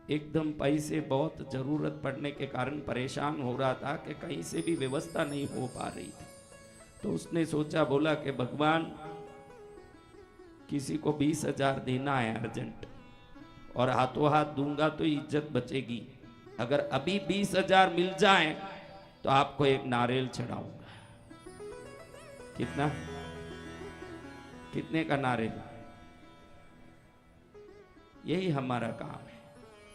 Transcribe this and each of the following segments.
एकदम पैसे बहुत जरूरत पड़ने के कारण परेशान हो रहा था कि कहीं से भी व्यवस्था नहीं हो पा रही थी। तो उसने सोचा, बोला कि भगवान किसी को 20,000 देना है अर्जेंट, और हाथों हाथ दूंगा तो इज्जत बचेगी। अगर अभी 20,000 मिल जाए तो आपको एक नारियल चढ़ाऊंगा। कितना? कितने का नारियल? यही हमारा काम है।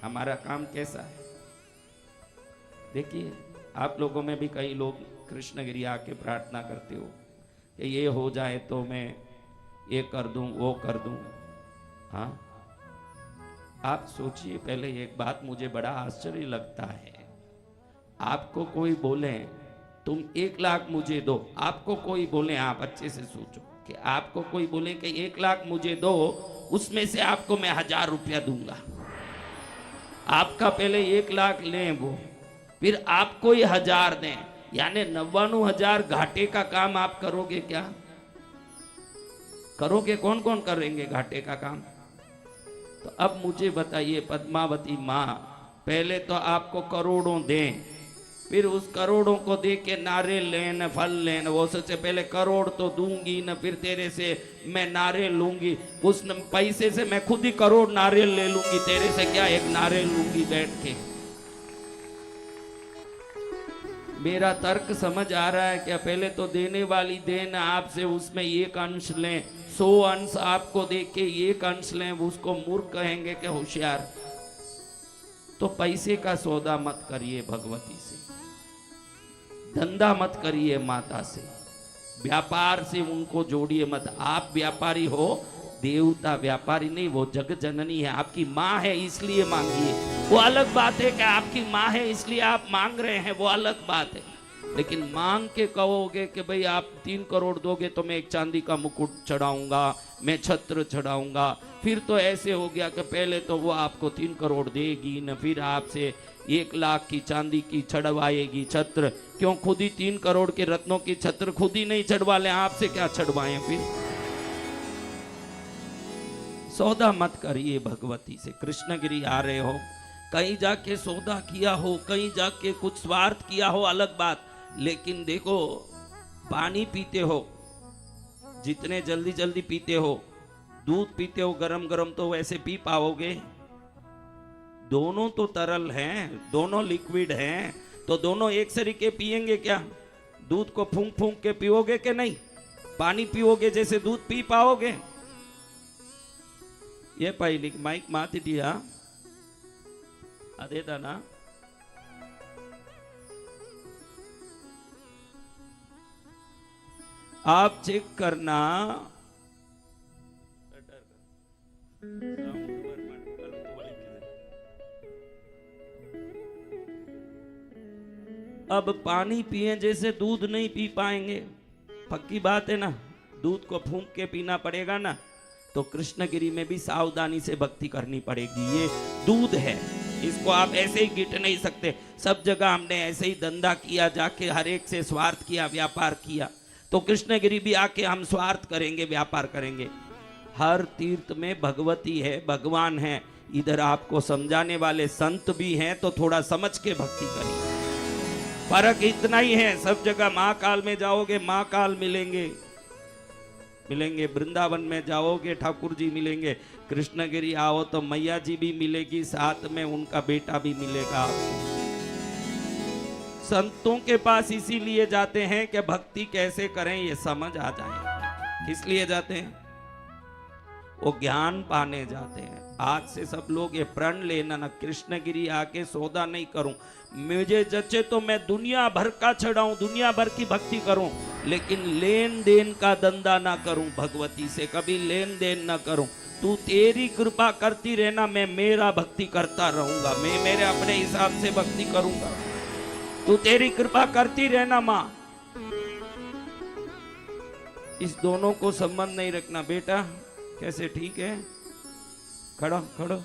हमारा काम कैसा है? देखिए, आप लोगों में भी कई लोग कृष्णगिरी आके प्रार्थना करते हो कि ये हो जाए तो मैं ये कर दूं, वो कर दूं। हाँ, आप सोचिए पहले एक बात, मुझे बड़ा आश्चर्य लगता है। आपको कोई बोले तुम 1 लाख मुझे दो, आपको कोई बोले, आप अच्छे से सोचो कि आपको कोई बोले कि 1 लाख मुझे दो, उसमें से आपको मैं 1,000 रुपया दूंगा। आपका पहले 1 लाख लें वो, फिर आपको ये 1,000 दें, यानी 99,000 घाटे का काम आप करोगे क्या? करोगे? कौन कौन करेंगे घाटे का काम? तो अब मुझे बताइए पद्मावती माँ, पहले तो आपको करोड़ों दें, फिर उस करोड़ों को दे के नारियल लें न फल लें, वो सोचे पहले करोड़ तो दूंगी न, फिर तेरे से मैं नारियल लूंगी, उस पैसे से मैं खुद ही करोड़ नारियल ले लूंगी, तेरे से क्या एक नारियल लूंगी बैठ के। मेरा तर्क समझ आ रहा है क्या? पहले तो देने वाली देन आपसे, उसमें एक अंश लें, 100 अंश आपको दे के एक अंश लें, उसको मूर्ख कहेंगे कि होशियार। तो पैसे का सौदा मत करिए भगवती से, धंधा मत करिए माता से, व्यापार से उनको जोड़िए मत। आप व्यापारी हो, देवता व्यापारी नहीं, वो जग जननी है, आपकी माँ है इसलिए मांगिए। वो अलग बात है कि आपकी माँ है इसलिए आप मांग रहे हैं, वो अलग बात है। लेकिन मांग के कहोगे कि भाई आप 3 करोड़ दोगे तो मैं एक चांदी का मुकुट चढ़ाऊंगा, मैं छत्र चढ़ाऊंगा, फिर तो ऐसे हो गया कि पहले तो वो आपको 3 करोड़ देगी न, फिर आपसे 1 लाख की चांदी की चढ़वाएगी छत्र। क्यों? खुद ही 3 करोड़ के रत्नों की छत्र खुद ही नहीं चढ़वा ले, आपसे क्या चढ़वाएं? फिर सौदा मत करिए भगवती से। कृष्णगिरी आ रहे हो, कहीं जाके सौदा किया हो, कहीं जाके कुछ स्वार्थ किया हो, अलग बात। लेकिन देखो, पानी पीते हो, जितने जल्दी जल्दी पीते हो, दूध पीते हो गरम गरम, तो वैसे पी पाओगे? दोनों तो तरल हैं, दोनों लिक्विड हैं, तो दोनों एक सरीके पिएंगे क्या? दूध को फूंक फूंक के पियोगे कि नहीं? पानी पियोगे जैसे दूध पी पाओगे? ये पहली माइक माती दिया अदे दाना। आप चेक करना, अब पानी पिए जैसे दूध नहीं पी पाएंगे, पक्की बात है ना। दूध को फूंक के पीना पड़ेगा ना। तो कृष्णगिरी में भी सावधानी से भक्ति करनी पड़ेगी। ये दूध है, इसको आप ऐसे ही गिट नहीं सकते। सब जगह हमने ऐसे ही धंधा किया, जाके हर एक से स्वार्थ किया, व्यापार किया। तो कृष्णगिरी भी आके हम स्वार्थ करेंगे, व्यापार करेंगे? हर तीर्थ में भगवती है, भगवान है। इधर आपको समझाने वाले संत भी हैं, तो थोड़ा समझ के भक्ति करिए। फर्क इतना ही है, सब जगह महाकाल में जाओगे महाकाल मिलेंगे, मिलेंगे। वृंदावन में जाओगे ठाकुर जी मिलेंगे, कृष्णगिरी आओ तो मैया जी भी मिलेगी, साथ में उनका बेटा भी मिलेगा आपको। संतों के पास इसीलिए जाते हैं कि भक्ति कैसे करें ये समझ आ जाए। किस लिए जाते हैं? वो ज्ञान पाने जाते हैं। आज से सब लोग ये प्रण लेना ना, कृष्णगिरी आके सौदा नहीं करूं, मुझे जचे तो मैं दुनिया भर का चढ़ाऊं, दुनिया भर की भक्ति करूं, लेकिन लेन देन का धंधा ना करूं भगवती से, कभी लेन देन ना करूं। तू तेरी कृपा करती रहना, मैं मेरा भक्ति करता रहूंगा, मैं मेरे अपने हिसाब से भक्ति करूंगा। तू तेरी कृपा करती रहना माँ। इस दोनों को संबंध नहीं रखना। बेटा कैसे? ठीक है, खड़ो खड़ो,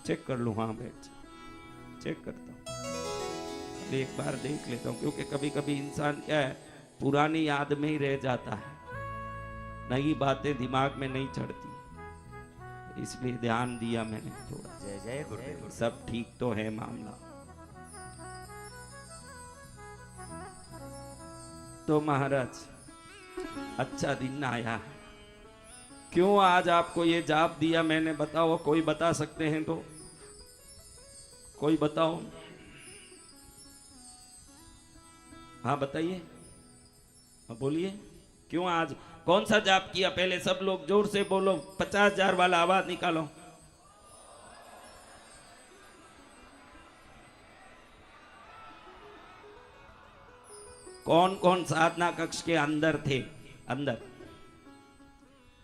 चेक कर लूं। हाँ बैठ, चेक करता हूं, एक बार देख लेता हूं, क्योंकि कभी कभी इंसान क्या है, पुरानी याद में ही रह जाता है, नई बातें दिमाग में नहीं चढ़ती। इसलिए ध्यान दिया मैंने थोड़ा। जय जय गुरुदेव। सब ठीक तो है मामला। तो महाराज अच्छा दिन आया। क्यों आज आपको ये जाप दिया मैंने, बताओ, कोई बता सकते हैं तो? कोई बताओ। हाँ बताइए, हाँ बोलिए, क्यों आज कौन सा जाप किया? पहले सब लोग जोर से बोलो, 50,000 वाला आवाज निकालो। कौन कौन साधना कक्ष के अंदर थे? अंदर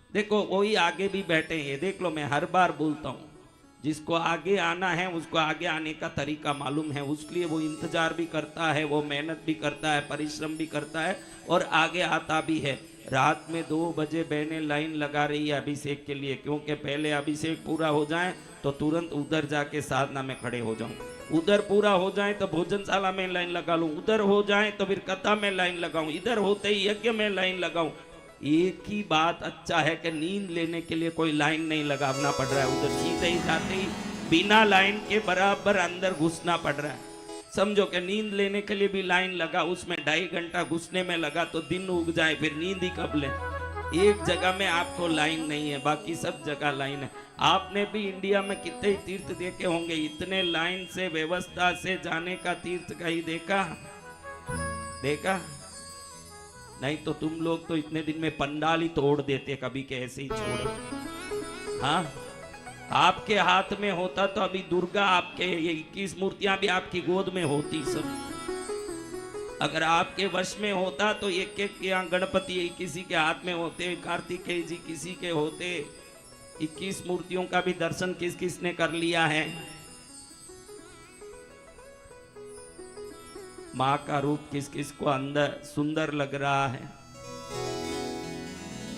देखो, वही आगे भी बैठे हैं, देख लो। मैं हर बार बोलता हूं, जिसको आगे आना है उसको आगे आने का तरीका मालूम है, उसलिए वो इंतजार भी करता है, वो मेहनत भी करता है, परिश्रम भी करता है और आगे आता भी है। रात में 2 बजे बहनें लाइन लगा रही है अभिषेक के लिए, क्योंकि पहले अभिषेक पूरा हो जाए तो तुरंत उधर जाके साधना में खड़े हो जाऊं, उधर पूरा हो जाए तो भोजनशाला में लाइन लगा लूं, उधर हो जाए तो फिर कथा में लाइन लगाऊं, इधर होते ही यज्ञ में लाइन लगाऊं। एक ही बात अच्छा है कि नींद लेने के लिए कोई लाइन नहीं लगाना पड़ रहा है, उधर सीधे ही जाते ही बिना लाइन के बराबर अंदर घुसना पड़ रहा है। समझो कि नींद लेने के लिए भी लाइन लगा, उसमें 2.5 घंटा घुसने में लगा तो दिन उग जाए, फिर नींद ही कब ले। एक जगह में आपको लाइन नहीं है, बाकी सब जगह लाइन है। आपने भी इंडिया में कितने तीर्थ देखे होंगे, इतने लाइन से व्यवस्था से जाने का तीर्थ कहीं देखा? देखा नहीं तो तुम लोग तो इतने दिन में पंडाल ही तोड़ देते, कभी के ऐसे ही छोड़ो। हाँ, आपके हाथ में होता तो अभी दुर्गा आपके, ये 21 मूर्तियां भी आपकी गोद में होती सब। अगर आपके वश में होता तो एक एक यहाँ गणपति किसी के हाथ में होते, कार्तिकेय जी किसी के होते। 21 मूर्तियों का भी दर्शन किस किस ने कर लिया है? माँ का रूप किस किस को अंदर सुंदर लग रहा है?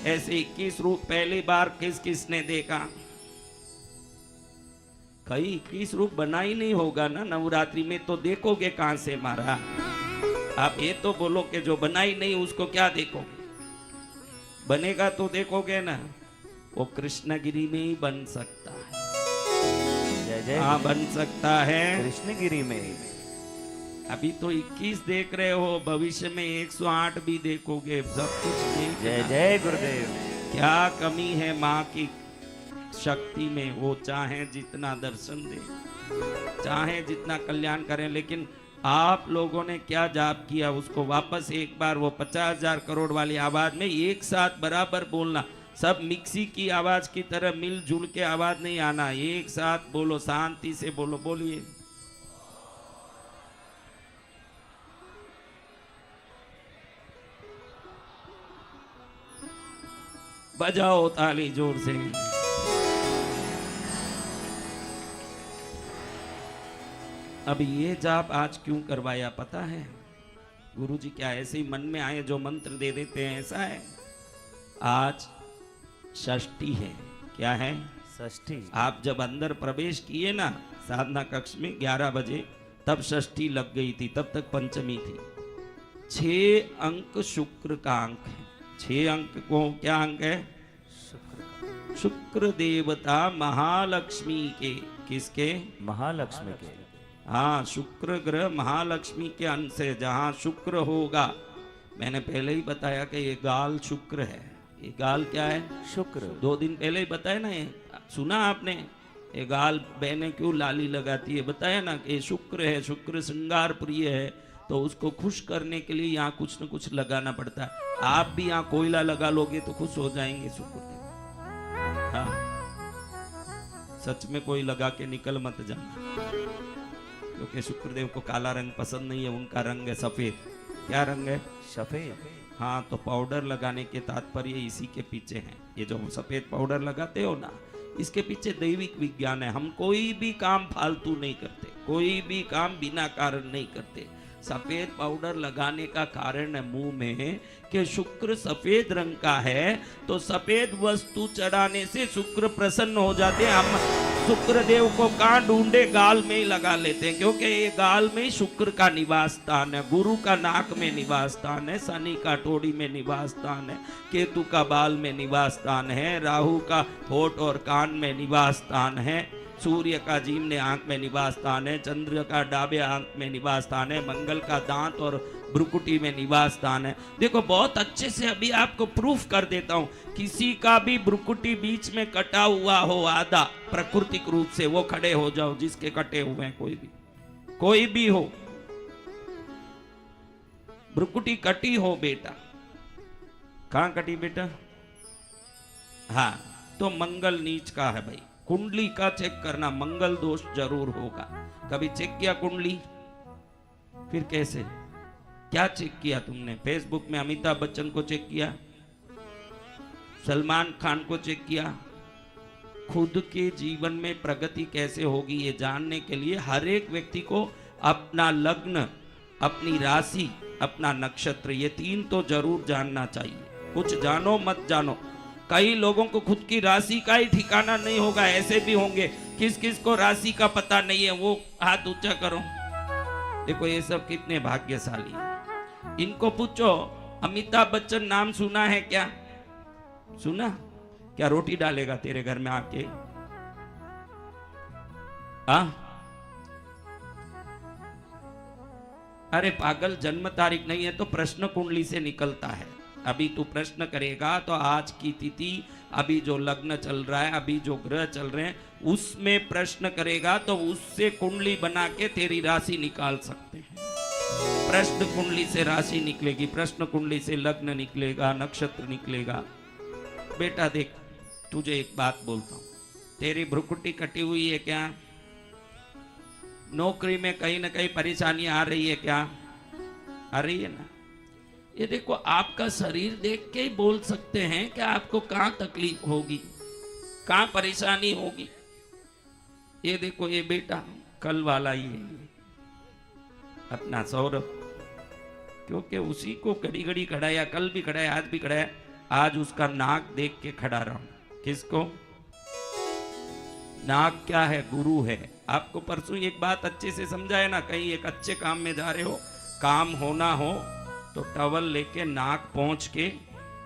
ऐसे 21 रूप पहली बार किस किस ने देखा? कहीं 21 रूप बना ही नहीं होगा ना नवरात्रि में, तो देखोगे कहां से मारा? आप ये तो बोलो कि जो बना ही नहीं उसको क्या देखोगे? बनेगा तो देखोगे ना। वो कृष्णगिरी में ही बन सकता है। जय जय। हाँ बन सकता है कृष्णगिरी में। अभी तो 21 देख रहे हो, भविष्य में 108 भी देखोगे, सब कुछ देख। जय जय गुरुदेव। क्या कमी है माँ की शक्ति में? वो चाहे जितना दर्शन दे, चाहे जितना कल्याण करें, लेकिन आप लोगों ने क्या जाप किया उसको वापस एक बार वो 50,000 करोड़ वाली आवाज में एक साथ बराबर बोलना। सब मिक्सी की आवाज की तरह मिलजुल के आवाज नहीं आना, एक साथ बोलो, शांति से बोलो। बोलिए। बजाओ ताली जोर से। अब ये जाप आज क्यों करवाया पता है? गुरुजी क्या ऐसे ही मन में आए जो मंत्र दे देते हैं, ऐसा है? आज षष्ठी है। क्या है? षष्ठी। आप जब अंदर प्रवेश किए ना साधना कक्ष में 11 बजे, तब षष्ठी लग गई थी, तब तक पंचमी थी। 6 अंक शुक्र का अंक है। 6 अंक को क्या अंक है? शुक्र देवता महालक्ष्मी के। किसके? महालक्ष्मी के। हाँ, शुक्र ग्रह महालक्ष्मी के अंश है। जहाँ शुक्र होगा, मैंने पहले ही बताया कि ये गाल शुक्र है। ये गाल क्या है? शुक्र। 2 दिन पहले ही बताया ना, ये सुना आपने? ये गाल बहनें क्यों लाली लगाती है, बताया ना कि शुक्र है, शुक्र श्रृंगार प्रिय है, तो उसको खुश करने के लिए यहाँ कुछ न कुछ लगाना पड़ता है। आप भी यहाँ कोयला लगा लोगे तो खुश हो जाएंगे शुक्र। हाँ, सच में कोई लगा के निकल मत जाना, क्योंकि शुक्रदेव को काला रंग पसंद नहीं है, उनका रंग है सफेद। क्या रंग है? सफेद। हाँ, तो पाउडर लगाने के तात्पर्य इसी के पीछे है। ये जो सफेद पाउडर लगाते हो ना, इसके पीछे दैविक विज्ञान है। हम कोई भी काम फालतू नहीं करते, कोई भी काम बिना कारण नहीं करते। सफेद पाउडर लगाने का कारण है मुंह में कि शुक्र सफेद रंग का है, तो सफेद वस्तु चढ़ाने से शुक्र प्रसन्न हो जाते हैं। हम शुक्रदेव को कहाँ ढूंढे, गाल में ही लगा लेते हैं, क्योंकि ये गाल में ही शुक्र का निवास स्थान है, गुरु का नाक में निवास स्थान है, शनि का टोड़ी में निवास स्थान है, केतु का बाल में निवास स्थान है, राहु का होठ और कान में निवास स्थान है, सूर्य का जीवने आंख में निवास स्थान है, चंद्र का डाबे आंख में निवास स्थान है, मंगल का दांत और भ्रुकुटी में निवास स्थान है। देखो बहुत अच्छे से अभी आपको प्रूफ कर देता हूं, किसी का भी भ्रुकुटी बीच में कटा हुआ हो आधा प्राकृतिक रूप से, वो खड़े हो जाओ, जिसके कटे हुए हैं, कोई भी हो, भ्रुकुटी कटी हो बेटा, कहां कटी बेटा, हाँ तो मंगल नीच का है भाई, कुंडली का चेक करना, मंगल दोष जरूर होगा। कभी चेक किया कुंडली? फिर कैसे, क्या चेक किया तुमने? फेसबुक में अमिताभ बच्चन को चेक किया, सलमान खान को चेक किया? खुद के जीवन में प्रगति कैसे होगी ये जानने के लिए हर एक व्यक्ति को अपना लग्न, अपनी राशि, अपना नक्षत्र, ये तीन तो जरूर जानना चाहिए। कुछ जानो मत जानो, कई लोगों को खुद की राशि का ही ठिकाना नहीं होगा, ऐसे भी होंगे। किस किस को राशि का पता नहीं है वो हाथ ऊंचा करो। देखो ये सब कितने भाग्यशाली हैं। इनको पूछो अमिताभ बच्चन नाम सुना है क्या? सुना? क्या रोटी डालेगा तेरे घर में आके? अरे पागल, जन्म तारीख नहीं है तो प्रश्न कुंडली से निकलता है। अभी तू प्रश्न करेगा तो आज की तिथि, अभी जो लग्न चल रहा है, अभी जो ग्रह चल रहे हैं, उसमें प्रश्न करेगा तो उससे कुंडली बना के तेरी राशि निकाल सकते हैं। प्रश्न कुंडली से राशि निकलेगी, प्रश्न कुंडली से लग्न निकलेगा, नक्षत्र निकलेगा। बेटा देख, तुझे एक बात बोलता हूं, तेरी भ्रुकुटी कटी हुई है क्या? नौकरी में कहीं ना कहीं परेशानी आ रही है क्या? आ रही है ना? ये देखो, आपका शरीर देख के ही बोल सकते हैं कि आपको कहां तकलीफ होगी, कहां परेशानी होगी। ये देखो, ये बेटा कल वाला ही है अपना सौरभ, क्योंकि उसी को घड़ी घड़ी खड़ाया, कल भी खड़ाया, आज भी खड़ाया। आज उसका नाक देख के खड़ा रहा हूं। किसको? नाक क्या है? गुरु है। आपको परसों एक बात अच्छे से समझाया ना, कहीं एक अच्छे काम में जा रहे हो, काम होना हो तो टवल लेके नाक पहुंच के,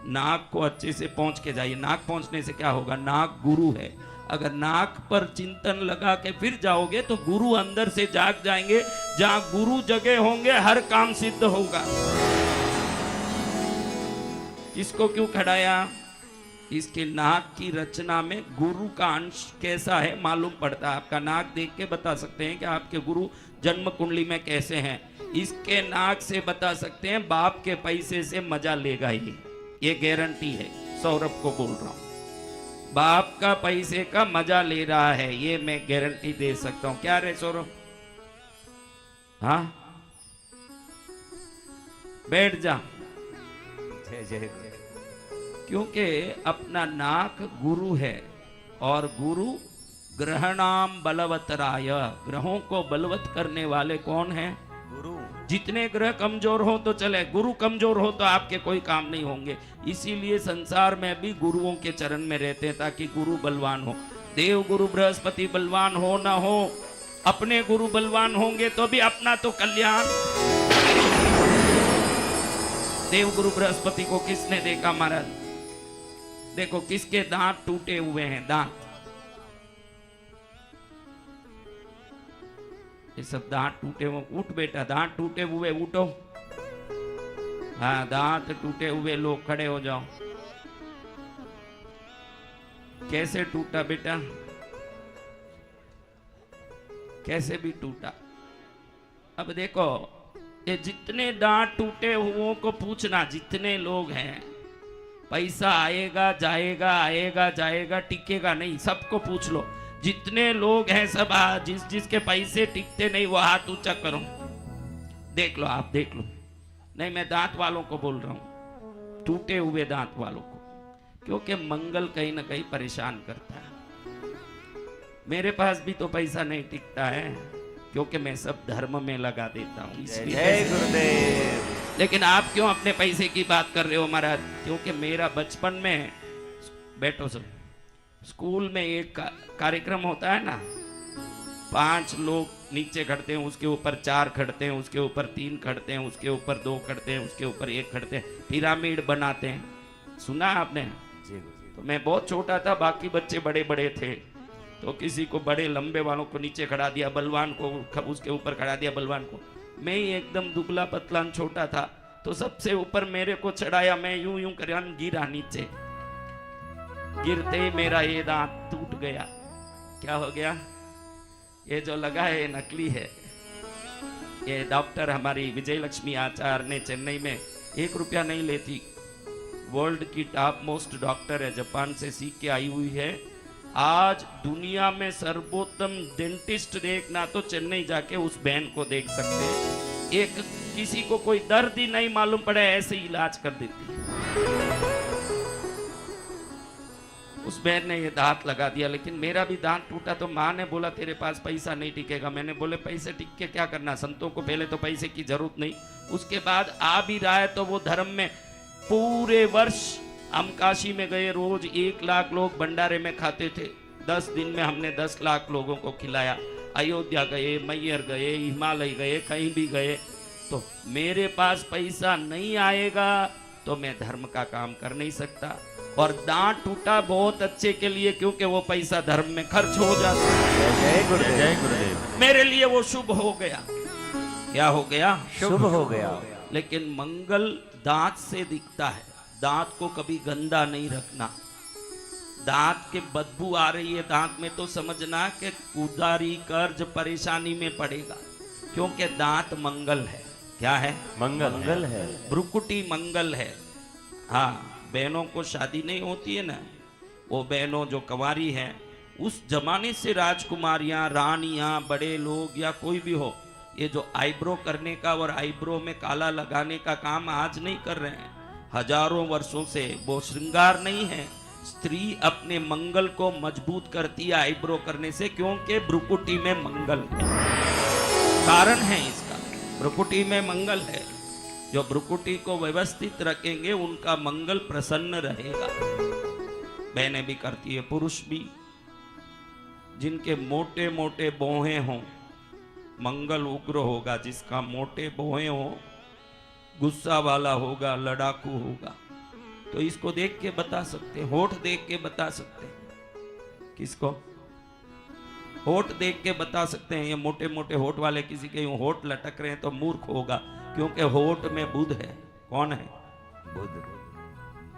नाक को अच्छे से पहुंच के जाइए। नाक पहुंचने से क्या होगा? नाक गुरु है। अगर नाक पर चिंतन लगा के फिर जाओगे तो गुरु अंदर से जाग जाएंगे। जहां गुरु जगे होंगे हर काम सिद्ध होगा। इसको क्यों खड़ाया? इसके नाक की रचना में गुरु का अंश कैसा है मालूम पड़ता है। आपका नाक देख के बता सकते हैं कि आपके गुरु जन्म कुंडली में कैसे हैं। इसके नाक से बता सकते हैं बाप के पैसे से मजा लेगा ये गारंटी है। सौरभ को बोल रहा हूं, बाप का पैसे का मजा ले रहा है, ये मैं गारंटी दे सकता हूं। क्या रे सौरभ? हाँ, बैठ जा। जय जय। क्योंकि अपना नाक गुरु है और गुरु ग्रहणाम बलवतराय, ग्रहों को बलवत करने वाले कौन है? गुरु। जितने ग्रह कमजोर हो तो चले, गुरु कमजोर हो तो आपके कोई काम नहीं होंगे। इसीलिए संसार में भी गुरुओं के चरण में रहते हैं ताकि गुरु बलवान हो। देव गुरु बृहस्पति बलवान हो ना हो, अपने गुरु बलवान होंगे तो भी अपना तो कल्याण। देव गुरु बृहस्पति को किसने देखा महाराज? देखो किसके दांत टूटे हुए हैं, दांत, ये सब दांत टूटे हुए। उठ बेटा, दांत टूटे हुए उठो। हाँ, दांत टूटे हुए लोग खड़े हो जाओ। कैसे टूटा बेटा? कैसे भी टूटा। अब देखो, ये जितने दांत टूटे हुओं को पूछना, जितने लोग हैं, पैसा आएगा जाएगा, आएगा जाएगा, टिकेगा नहीं, सबको पूछ लो। जितने लोग हैं सब जिसके पैसे टिकते नहीं वो हाथ ऊंचा करो। देख लो, आप देख लो। नहीं, मैं दांत वालों को बोल रहा हूं, टूटे हुए दांत वालों को, क्योंकि मंगल कहीं ना कहीं परेशान करता है। मेरे पास भी तो पैसा नहीं टिकता है क्योंकि मैं सब धर्म में लगा देता हूँ। जय गुरुदेव। लेकिन आप क्यों अपने पैसे की बात कर रहे हो महाराज? क्योंकि मेरा बचपन में, बैठो सब, स्कूल में एक कार्यक्रम होता है ना, 5 लोग नीचे खड़ते हैं, उसके ऊपर 4 खड़ते हैं, उसके ऊपर 3 खड़ते हैं, उसके ऊपर 2 खड़ते हैं, उसके ऊपर 1 खड़ते हैं, पिरामिड बनाते हैं। सुना आपने? जी तो मैं बहुत छोटा था, बाकी बच्चे बड़े बड़े थे, तो किसी को बड़े लंबे वालों को नीचे खड़ा दिया, बलवान को उसके ऊपर खड़ा दिया, बलवान को। मैं ही एकदम दुबला पतला छोटा था, तो सबसे ऊपर मेरे को चढ़ाया, मैं यूं यूं कर गिरा नीचे। गिरते ही मेरा ये दांत टूट गया। क्या हो गया? ये जो लगा है ये नकली है। ये डॉक्टर हमारी विजय लक्ष्मी आचार्य ने चेन्नई में 1 रुपया नहीं लेती, वर्ल्ड की टॉप मोस्ट डॉक्टर है, जापान से सीख के आई हुई है। आज दुनिया में सर्वोत्तम डेंटिस्ट देखना तो चेन्नई जाके उस बहन को देख सकते हैं। एक किसी को कोई दर्द ही नहीं मालूम पड़े, ऐसे ही इलाज कर देती है। उस बहन ने ये दांत लगा दिया, लेकिन मेरा भी दांत टूटा तो माँ ने बोला तेरे पास पैसा नहीं टिकेगा। मैंने बोले पैसे टिक के क्या करना, संतों को पहले तो पैसे की जरूरत नहीं, उसके बाद आ भी रहा है तो वो धर्म में। पूरे वर्ष हम काशी में गए, रोज 1 लाख लोग भंडारे में खाते थे। 10 दिन में हमने 10 लाख लोगों को खिलाया। अयोध्या गए, मैयर गए, हिमालय गए, कहीं भी गए। तो मेरे पास पैसा नहीं आएगा तो मैं धर्म का काम कर नहीं सकता। और दांत टूटा बहुत अच्छे के लिए, क्योंकि वो पैसा धर्म में खर्च हो जाता है। जय गुरुदेव, जय गुरुदेव। मेरे लिए वो शुभ हो गया। क्या हो गया? शुभ हो गया। लेकिन मंगल दांत से दिखता है। दांत को कभी गंदा नहीं रखना। दांत के बदबू आ रही है दांत में तो समझना कि उधारी कर्ज परेशानी में पड़ेगा, क्योंकि दांत मंगल है। क्या है? मंगल है। भ्रुकुटी मंगल है। हाँ, बहनों को शादी नहीं होती है ना, वो बहनों जो कंवारी हैं, उस जमाने से राजकुमारियां, रानियां, बड़े लोग या कोई भी हो, ये जो आईब्रो करने का और आईब्रो में काला लगाने का काम आज नहीं कर रहे हैं। हजारों वर्षों से वो श्रृंगार नहीं है। स्त्री अपने मंगल को मजबूत करती है आईब्रो करने से, क्योंकि भ्रुकुटी में मंगल है। कारण है इसका, भ्रुकुटी में मंगल है। जो भ्रुकुटी को व्यवस्थित रखेंगे उनका मंगल प्रसन्न रहेगा। बहनें भी करती है, पुरुष भी। जिनके मोटे मोटे बोहे हों मंगल उग्र होगा, जिसका मोटे बोहे हों गुस्सा वाला होगा, लड़ाकू होगा। तो इसको देख के बता सकते हैं, होठ देख के बता सकते हैं। किसको? होठ देख के बता सकते हैं। ये मोटे मोटे होठ वाले किसी के होठ लटक रहे हैं तो मूर्ख होगा, क्योंकि होठ में बुध है। कौन है? बुध।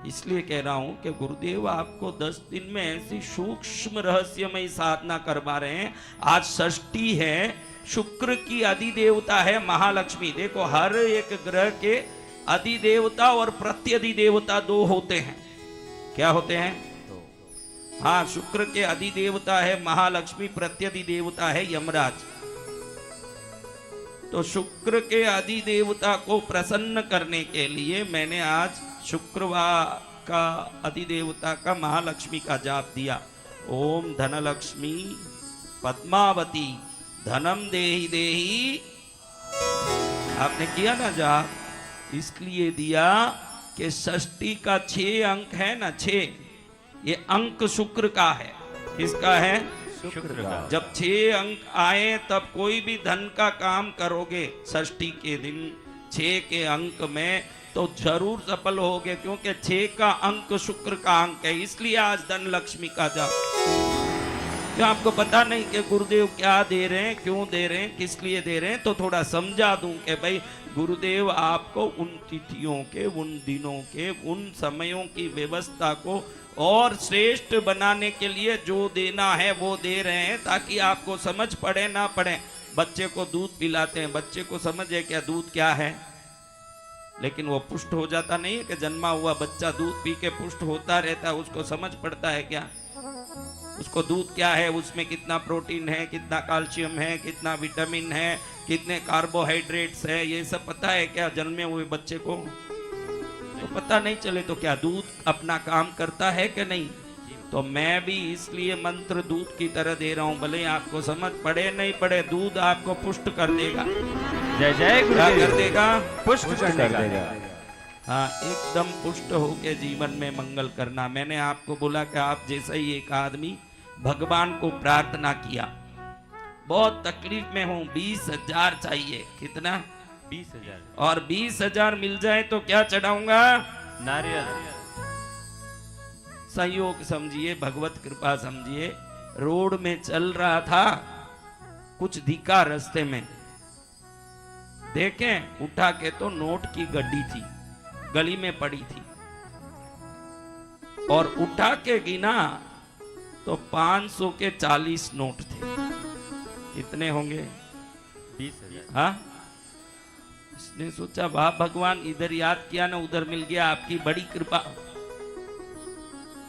इसलिए कह रहा हूं कि गुरुदेव आपको 10 दिन में ऐसी सूक्ष्म रहस्यमय साधना करवा रहे हैं। आज षष्ठी है, शुक्र की अधिदेवता है महालक्ष्मी। देखो, हर एक ग्रह के अधिदेवता और प्रत्यधिदेवता 2 होते हैं। क्या होते हैं? हाँ, शुक्र के अधिदेवता है महालक्ष्मी, प्रत्यधिदेवता है यमराज। तो शुक्र के अधिदेवता को प्रसन्न करने के लिए मैंने आज शुक्रवार का अधिदेवता का महालक्ष्मी का जाप दिया। ओम धनलक्ष्मी पद्मावती धनम देहि देहि। आपने किया ना जाप? इसलिए दिया कि षष्ठी का 6 अंक है ना, 6, ये अंक शुक्र का है। किसका है? शुक्र का। जब 6 अंक आए तब कोई भी धन का काम करोगे षष्ठी के दिन 6 के अंक में तो जरूर सफल होगे, क्योंकि 6 का अंक शुक्र का अंक है। इसलिए आज धन लक्ष्मी का जाप। क्या आपको पता नहीं कि गुरुदेव क्या दे रहे हैं, क्यों दे रहे हैं, किस लिए दे रहे हैं? तो थोड़ा समझा दूं कि भाई गुरुदेव आपको उन तिथियों के, उन दिनों के, उन समयों की व्यवस्था को और श्रेष्ठ बनाने के लिए जो देना है वो दे रहे हैं, ताकि आपको समझ पड़े ना पड़े। बच्चे को दूध पिलाते हैं, बच्चे को समझ है क्या दूध क्या है, लेकिन वो पुष्ट हो जाता नहीं है कि जन्मा हुआ बच्चा दूध पी के पुष्ट होता रहता है। उसको समझ पड़ता है क्या? उसको दूध क्या है, उसमें कितना प्रोटीन है, कितना कैल्शियम है, कितना विटामिन है, कितने कार्बोहाइड्रेट्स है, ये सब पता है क्या जन्मे हुए बच्चे को? तो पता नहीं चले तो क्या दूध अपना काम करता है कि नहीं? तो मैं भी इसलिए मंत्र दूध की तरह दे रहा हूं, भले आपको समझ पड़े नहीं पड़े, दूध आपको पुष्ट कर देगा। जय जय क्या गुरुदेव। कर देगा? पुष्ट कर देगा। हाँ, एकदम पुष्ट होके जीवन में मंगल करना। मैंने आपको बोला कि आप जैसा ही एक आदमी भगवान को प्रार्थना किया, बहुत तकलीफ में हूं, 20,000 चाहिए। कितना? 20,000 और 20,000 मिल जाए तो क्या चढ़ाऊंगा? नारियल। संयोग समझिए, भगवत कृपा समझिए। रोड में चल रहा था, कुछ दिखा रास्ते में, देखें उठा के तो नोट की गड्डी थी, गली में पड़ी थी, और उठा के गिना तो 500 के 40 नोट थे। कितने होंगे? 20,000। हाँ, उसने सोचा वाह भगवान, इधर याद किया ना उधर मिल गया, आपकी बड़ी कृपा।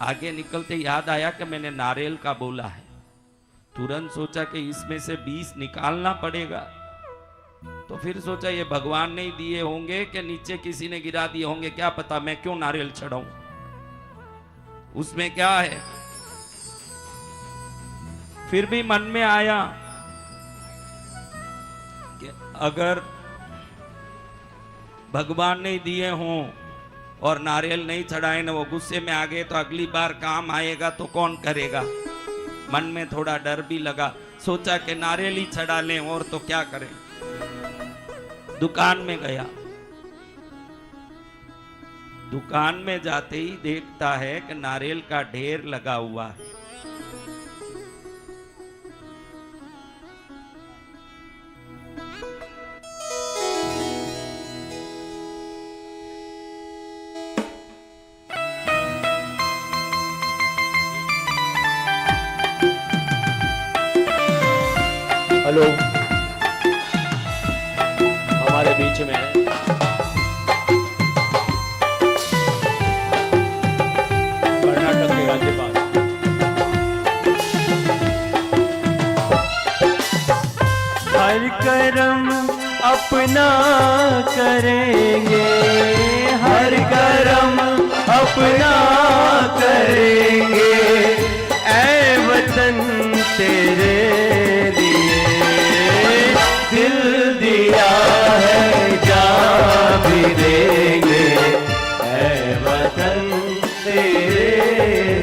आगे निकलते याद आया कि मैंने नारियल का बोला है। तुरंत सोचा कि इसमें से 20 निकालना पड़ेगा। तो फिर सोचा ये भगवान ने ही दिए होंगे कि नीचे किसी ने गिरा दिए होंगे, क्या पता, मैं क्यों नारियल चढ़ाऊं, उसमें क्या है। फिर भी मन में आया कि अगर भगवान ने दिए हों और नारियल नहीं चढ़ाए ना, वो गुस्से में आ गए तो अगली बार काम आएगा तो कौन करेगा। मन में थोड़ा डर भी लगा, सोचा कि नारियल ही चढ़ा लें और तो क्या करें। दुकान में गया, दुकान में जाते ही देखता है कि नारियल का ढेर लगा हुआ है। हेलो, हमारे बीच में कर्नाटक के राज्यपाल हर कर्म अपना करेंगे, हर कर्म अपना करेंगे, ऐ वतन तेरे दिल दिया है, जा भी देंगे, ऐ वतन तेरे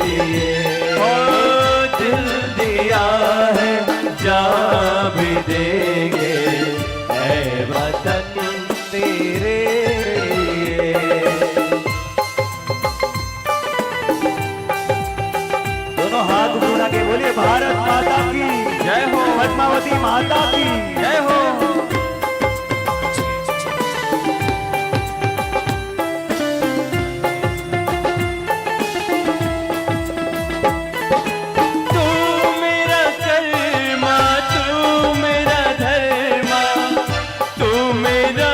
लिए। ओ दिल दिया है, जा भी देंगे, ऐ वतन तेरे लिए। दोनों हाथ उठा के बोलिए भारत माता की जय हो, पद्मावती माता की जय हो। तू मेरा कर्मा, तू मेरा धर्मा, तू मेरा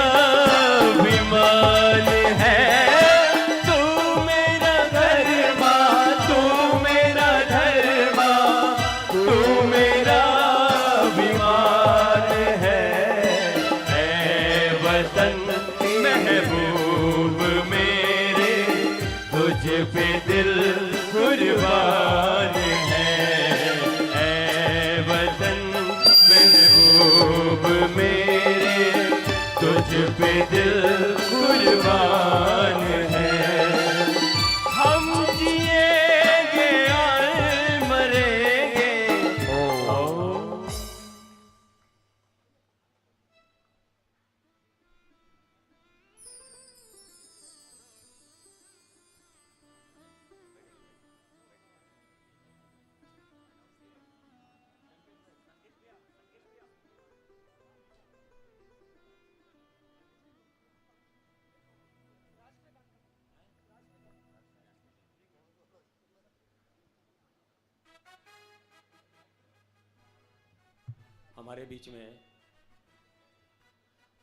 विमान है। तू मेरा कर्मा, तू मेरा धर्मा, तू मेरा विमान है। ऐ वतन महबूब मेरे, तुझ पे दिल कुर्बान है। ऐ वतन महबूब मेरे, तुझ पे दिल कुर्बान है। हम जिएंगे और मरेंगे। हमारे बीच में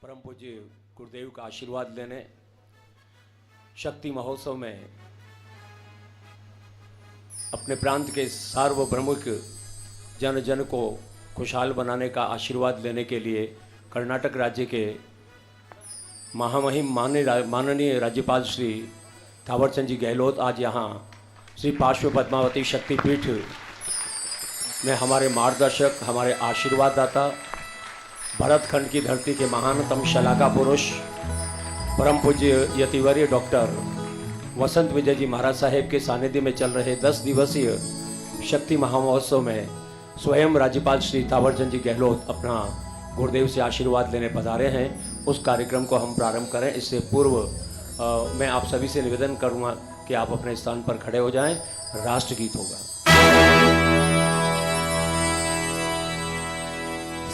परम पूज्य गुरुदेव का आशीर्वाद लेने शक्ति महोत्सव में अपने प्रांत के सार्वभौमिक जन जन को खुशहाल बनाने का आशीर्वाद लेने के लिए कर्नाटक राज्य के महामहिम माननीय राज्यपाल श्री थावरचंद जी गहलोत आज यहाँ श्री पार्श्व पद्मावती शक्तिपीठ में हमारे मार्गदर्शक, हमारे आशीर्वाद दाता, भरतखंड की धरती के महानतम शलाका पुरुष परम पूज्य यतिवर्य डॉक्टर वसंत विजय जी महाराज साहेब के सानिध्य में चल रहे 10 दिवसीय शक्ति महामहोत्सव में स्वयं राज्यपाल श्री थावरचंद जी गहलोत अपना गुरुदेव से आशीर्वाद लेने पधारे हैं। उस कार्यक्रम को हम प्रारंभ करें। इससे पूर्व मैं आप सभी से निवेदन करूंगा कि आप अपने स्थान पर खड़े हो जाएं। राष्ट्रगीत होगा।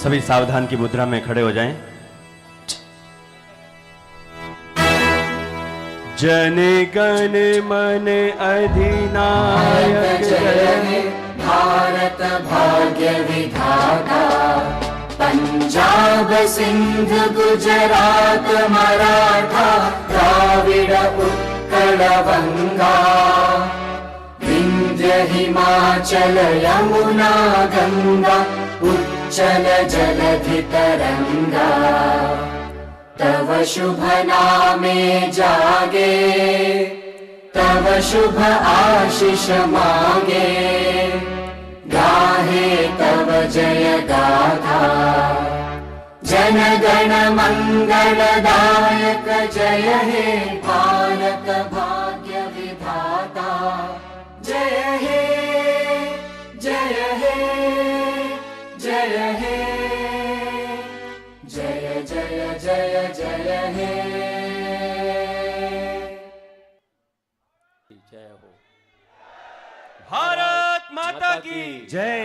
सभी सावधान की मुद्रा में खड़े हो जाएं। जन गण मन अधिनायक जय हे भारत भाग्य विधाता। पंजाब सिंध गुजरात मराठा द्राविड़ उत्कल बंगा। विंध्य हिमाचल यमुना गंगा उच्चल जलधि तरंगा। तव शुभ नामे जागे तव शुभ आशीष मांगे। गाहे तव जय गाथा जन गण मंगलदायक जय हे भारत भाग्य विधाता। जय हे जय हे जय हे जय जय जय जय हे। जय हो। भारत माता की जय।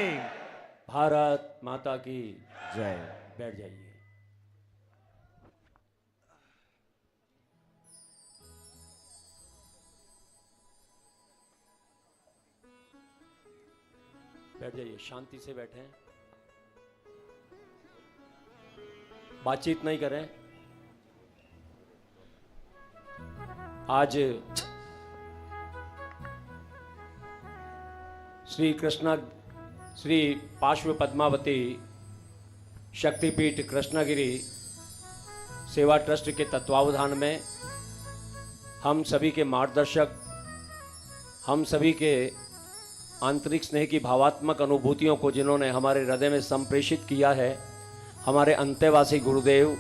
भारत माता की जय। बैठ जाइए। बैठ जाइए, शांति से बैठें, बातचीत नहीं करें। आज श्री पार्श्व पद्मावती शक्तिपीठ कृष्णगिरी सेवा ट्रस्ट के तत्वावधान में हम सभी के मार्गदर्शक, हम सभी के आंतरिक स्नेह की भावात्मक अनुभूतियों को जिन्होंने हमारे हृदय में संप्रेषित किया है, हमारे अंत्यवासी गुरुदेव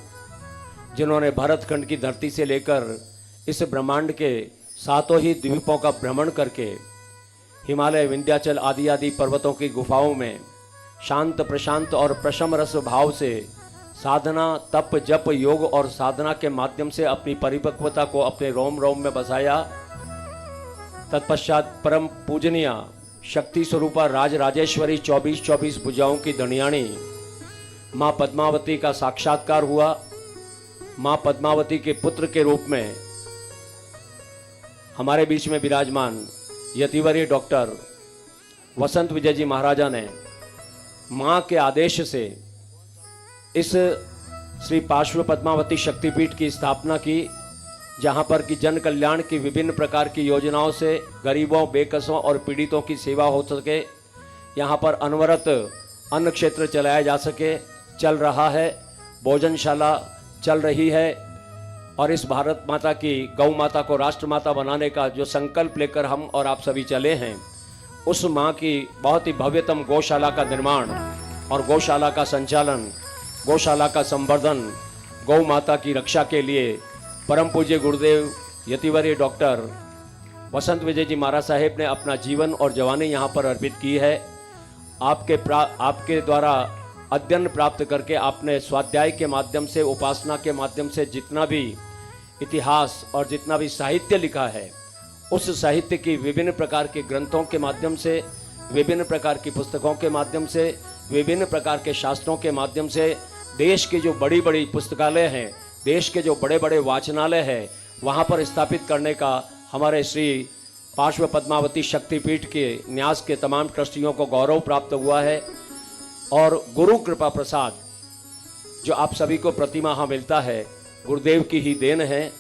जिन्होंने भरतखंड की धरती से लेकर इस ब्रह्मांड के सातों ही द्वीपों का भ्रमण करके हिमालय, विंध्याचल आदि आदि पर्वतों की गुफाओं में शांत प्रशांत और प्रशम रस भाव से साधना, तप, जप, योग और साधना के माध्यम से अपनी परिपक्वता को अपने रोम रोम में बसाया। तत्पश्चात परम पूजनीय शक्ति स्वरूपा राज राजेश्वरी 24 भुजाओं की दणियाणी माँ पद्मावती का साक्षात्कार हुआ। माँ पद्मावती के पुत्र के रूप में हमारे बीच में विराजमान यतिवर्य डॉक्टर वसंत विजय जी महाराजा ने माँ के आदेश से इस श्री पार्श्व पद्मावती शक्तिपीठ की स्थापना की, जहाँ पर कि जन कल्याण की विभिन्न प्रकार की योजनाओं से गरीबों, बेकसों और पीड़ितों की सेवा हो सके। यहाँ पर अनवरत अन्न क्षेत्र चलाया जा सके, चल रहा है। भोजनशाला चल रही है और इस भारत माता की गौ माता को राष्ट्र माता बनाने का जो संकल्प लेकर हम और आप सभी चले हैं, उस माँ की बहुत ही भव्यतम गौशाला का निर्माण और गौशाला का संचालन, गौशाला का संवर्धन, गौ माता की रक्षा के लिए परम पूज्य गुरुदेव यतिवर्य डॉक्टर वसंत विजय जी महाराज साहेब ने अपना जीवन और जवानी यहाँ पर अर्पित की है। आपके द्वारा अध्ययन प्राप्त करके आपने स्वाध्याय के माध्यम से, उपासना के माध्यम से जितना भी इतिहास और जितना भी साहित्य लिखा है, उस साहित्य की विभिन्न प्रकार के ग्रंथों के माध्यम से, विभिन्न प्रकार की पुस्तकों के माध्यम से, विभिन्न प्रकार के शास्त्रों के माध्यम से देश की जो बड़ी बड़ी पुस्तकालय हैं, देश के जो बड़े बड़े वाचनालय हैं, वहाँ पर स्थापित करने का हमारे श्री पार्श्व पद्मावती शक्तिपीठ के न्यास के तमाम ट्रस्टियों को गौरव प्राप्त हुआ है। और गुरु कृपा प्रसाद जो आप सभी को प्रति माह मिलता है, गुरुदेव की ही देन है।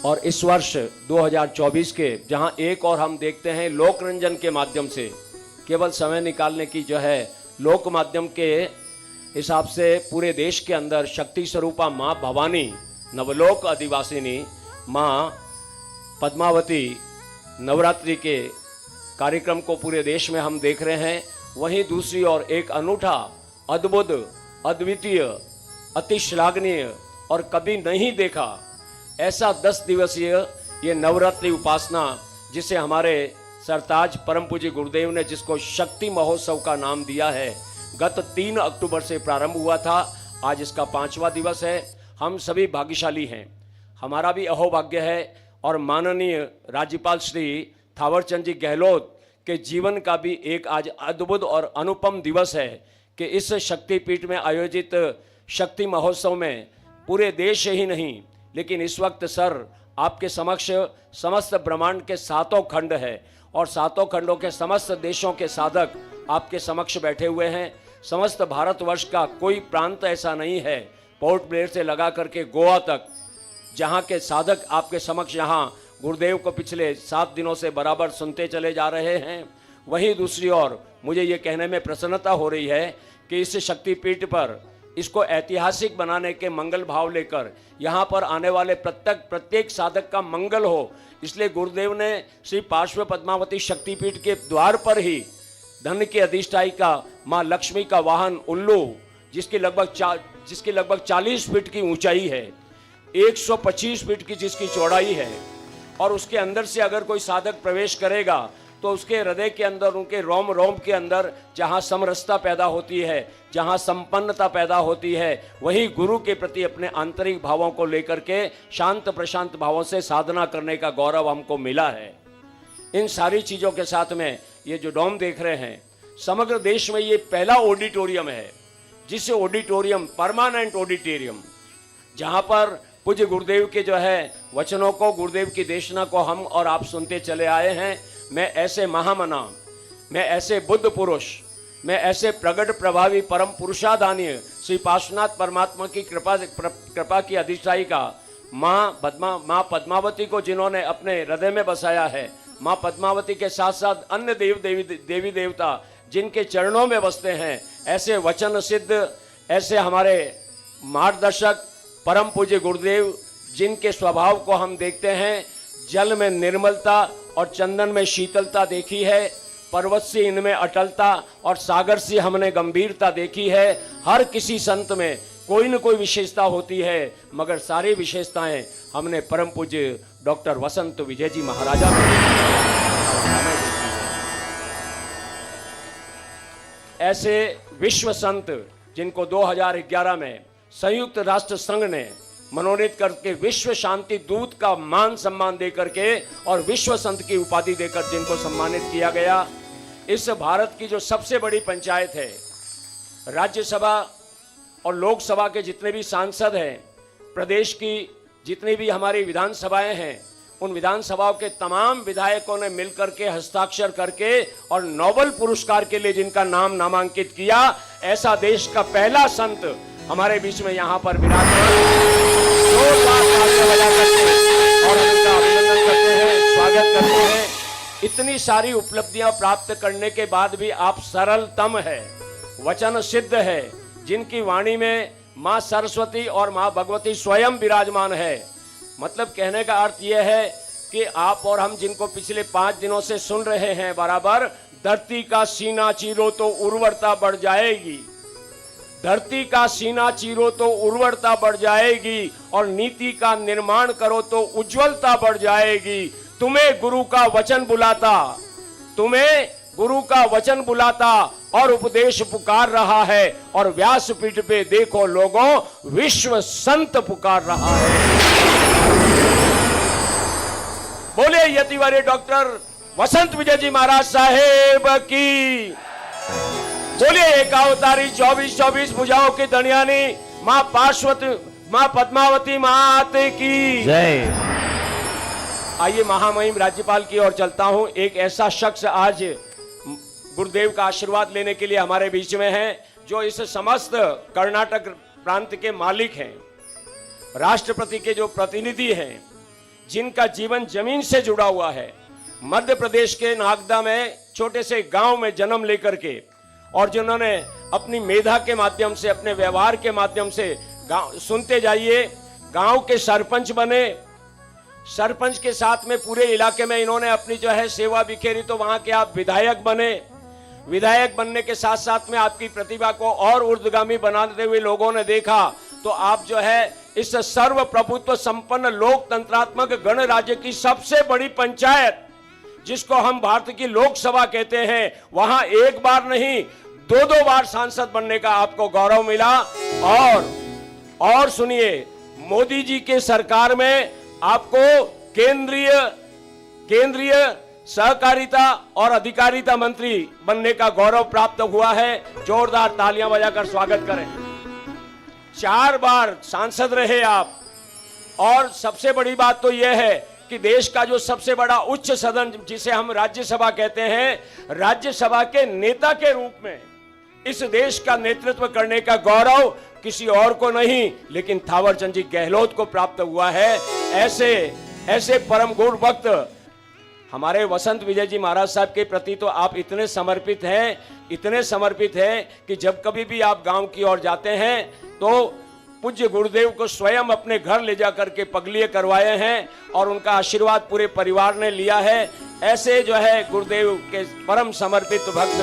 और इस वर्ष 2024 के जहां एक और हम देखते हैं लोक रंजन के माध्यम से, केवल समय निकालने की जो है लोक माध्यम के हिसाब से पूरे देश के अंदर शक्ति स्वरूपा माँ भवानी नवलोक अधिवासिनी माँ पद्मावती नवरात्रि के कार्यक्रम को पूरे देश में हम देख रहे हैं। वहीं दूसरी ओर एक अनूठा, अद्भुत, अद्वितीय, अति श्लाघनीय और कभी नहीं देखा ऐसा 10 दिवसीय ये नवरात्रि उपासना, जिसे हमारे सरताज परम पूज्य गुरुदेव ने जिसको शक्ति महोत्सव का नाम दिया है, गत 3 अक्टूबर से प्रारंभ हुआ था। आज इसका 5वां दिवस है। हम सभी भाग्यशाली हैं, हमारा भी अहोभाग्य है और माननीय राज्यपाल श्री थावरचंद जी गहलोत के जीवन का भी एक आज अद्भुत और अनुपम दिवस है कि इस शक्तिपीठ में आयोजित शक्ति महोत्सव में पूरे देश ही नहीं, लेकिन इस वक्त सर आपके समक्ष समस्त ब्रह्मांड के 7 खंड है और 7 खंडों के समस्त देशों के साधक आपके समक्ष बैठे हुए हैं। समस्त भारतवर्ष का कोई प्रांत ऐसा नहीं है, पोर्ट ब्लेयर से लगा करके गोवा तक, जहाँ के साधक आपके समक्ष यहाँ गुरुदेव को पिछले 7 दिनों से बराबर सुनते चले जा रहे हैं। वहीं दूसरी ओर मुझे ये कहने में प्रसन्नता हो रही है कि इस शक्तिपीठ पर इसको ऐतिहासिक बनाने के मंगल भाव लेकर यहाँ पर आने वाले प्रत्येक साधक का मंगल हो, इसलिए गुरुदेव ने श्री पार्श्व पद्मावती शक्तिपीठ के द्वार पर ही धन की अधिष्ठायिका माँ लक्ष्मी का वाहन उल्लू, जिसकी लगभग 40 फीट की ऊंचाई है, 125 फीट की जिसकी चौड़ाई है, और उसके अंदर से अगर कोई साधक प्रवेश करेगा तो उसके हृदय के अंदर, उनके रोम रोम के अंदर जहाँ समरसता पैदा होती है, जहाँ संपन्नता पैदा होती है, वही गुरु के प्रति अपने आंतरिक भावों को लेकर के शांत प्रशांत भावों से साधना करने का गौरव हमको मिला है। इन सारी चीज़ों के साथ में ये जो डोम देख रहे हैं, समग्र देश में ये पहला ऑडिटोरियम है, जिसे ऑडिटोरियम परमानेंट ऑडिटोरियम, जहाँ पर पूज्य गुरुदेव के जो है वचनों को, गुरुदेव की देशना को हम और आप सुनते चले आए हैं। मैं ऐसे महामना, मैं ऐसे बुद्ध पुरुष, मैं ऐसे प्रगट प्रभावी परम पुरुषादानीय श्री पार्श्वनाथ परमात्मा की कृपा की अधिष्ठायिका माँ पद्मावती को जिन्होंने अपने हृदय में बसाया है, माँ पद्मावती के साथ साथ अन्य देवी देवता जिनके चरणों में बसते हैं, ऐसे वचन सिद्ध, ऐसे हमारे मार्गदर्शक परम पूज्य गुरुदेव, जिनके स्वभाव को हम देखते हैं, जल में निर्मलता और चंदन में शीतलता देखी है, पर्वत से इनमें अटलता और सागर से हमने गंभीरता देखी है। हर किसी संत में कोई न कोई विशेषता होती है, मगर सारी विशेषताएं हमने परम पूज्य डॉक्टर वसंत विजय जी महाराजा में देखी है। ऐसे विश्व संत जिनको 2011 में संयुक्त राष्ट्र संघ ने मनोनीत करके विश्व शांति दूत का मान सम्मान देकर के और विश्व संत की उपाधि देकर जिनको सम्मानित किया गया। इस भारत की जो सबसे बड़ी पंचायत है, राज्यसभा और लोकसभा के जितने भी सांसद हैं, प्रदेश की जितनी भी हमारी विधानसभाएं हैं, उन विधानसभाओं के तमाम विधायकों ने मिलकर के हस्ताक्षर करके और नोबेल पुरस्कार के लिए जिनका नाम नामांकित किया, ऐसा देश का पहला संत हमारे बीच में यहाँ पर विराजमान और उनका अभिनंदन करते हैं, स्वागत करते हैं। इतनी सारी उपलब्धियां प्राप्त करने के बाद भी आप सरलतम है, वचन सिद्ध है, जिनकी वाणी में माँ सरस्वती और माँ भगवती स्वयं विराजमान है। मतलब कहने का अर्थ यह है कि आप और हम जिनको पिछले 5 दिनों से सुन रहे हैं, बराबर धरती का सीना चीरो तो उर्वरता बढ़ जाएगी, धरती का सीना चीरो तो उर्वरता बढ़ जाएगी, और नीति का निर्माण करो तो उज्जवलता बढ़ जाएगी। तुम्हें गुरु का वचन बुलाता, तुम्हें गुरु का वचन बुलाता और उपदेश पुकार रहा है, और व्यासपीठ पे देखो लोगों, विश्व संत पुकार रहा है। बोले यतिवर्य डॉक्टर वसंत विजय जी महाराज साहेब की, बोलिए एकावतारी 24 भुजाओं की धनियानी माँ पद्मावती मात की जय। आइए महामहिम राज्यपाल की ओर चलता हूं। एक ऐसा शख्स आज गुरुदेव का आशीर्वाद लेने के लिए हमारे बीच में है, जो इस समस्त कर्नाटक प्रांत के मालिक हैं, राष्ट्रपति के जो प्रतिनिधि हैं, जिनका जीवन जमीन से जुड़ा हुआ है। मध्य प्रदेश के नागदा में छोटे से गांव में जन्म लेकर के, और जिन्होंने अपनी मेधा के माध्यम से, अपने व्यवहार के माध्यम से, गांव सुनते जाइए, गांव के सरपंच बने, सरपंच के साथ में पूरे इलाके में इन्होंने अपनी जो है सेवा बिखेरी, तो वहां के आप विधायक बने। विधायक बनने के साथ साथ में आपकी प्रतिभा को और ऊर्ध्वगामी बनाते हुए लोगों ने देखा, तो आप जो है इस सर्व प्रभुत्व संपन्न लोकतंत्रात्मक गणराज्य की सबसे बड़ी पंचायत, जिसको हम भारत की लोकसभा कहते हैं, वहां एक बार नहीं 2-2 बार सांसद बनने का आपको गौरव मिला। और सुनिए, मोदी जी के सरकार में आपको केंद्रीय सहकारिता और अधिकारिता मंत्री बनने का गौरव प्राप्त हुआ है। जोरदार तालियां बजाकर स्वागत करें। 4 बार सांसद रहे आप। और सबसे बड़ी बात तो यह है कि देश का जो सबसे बड़ा उच्च सदन, जिसे हम राज्यसभा कहते हैं, राज्यसभा के नेता के रूप में इस देश का नेतृत्व करने का गौरव किसी और को नहीं, लेकिन थावरचंद जी गहलोत को प्राप्त हुआ है। ऐसे परम गुण वक्त हमारे वसंत विजय जी महाराज साहब के प्रति तो आप इतने समर्पित हैं कि जब कभी भी आप गांव की ओर जाते हैं तो पूज्य गुरुदेव को स्वयं अपने घर ले जाकर के पगलिये करवाए हैं और उनका आशीर्वाद पूरे परिवार ने लिया है। ऐसे जो है गुरुदेव के परम समर्पित भक्त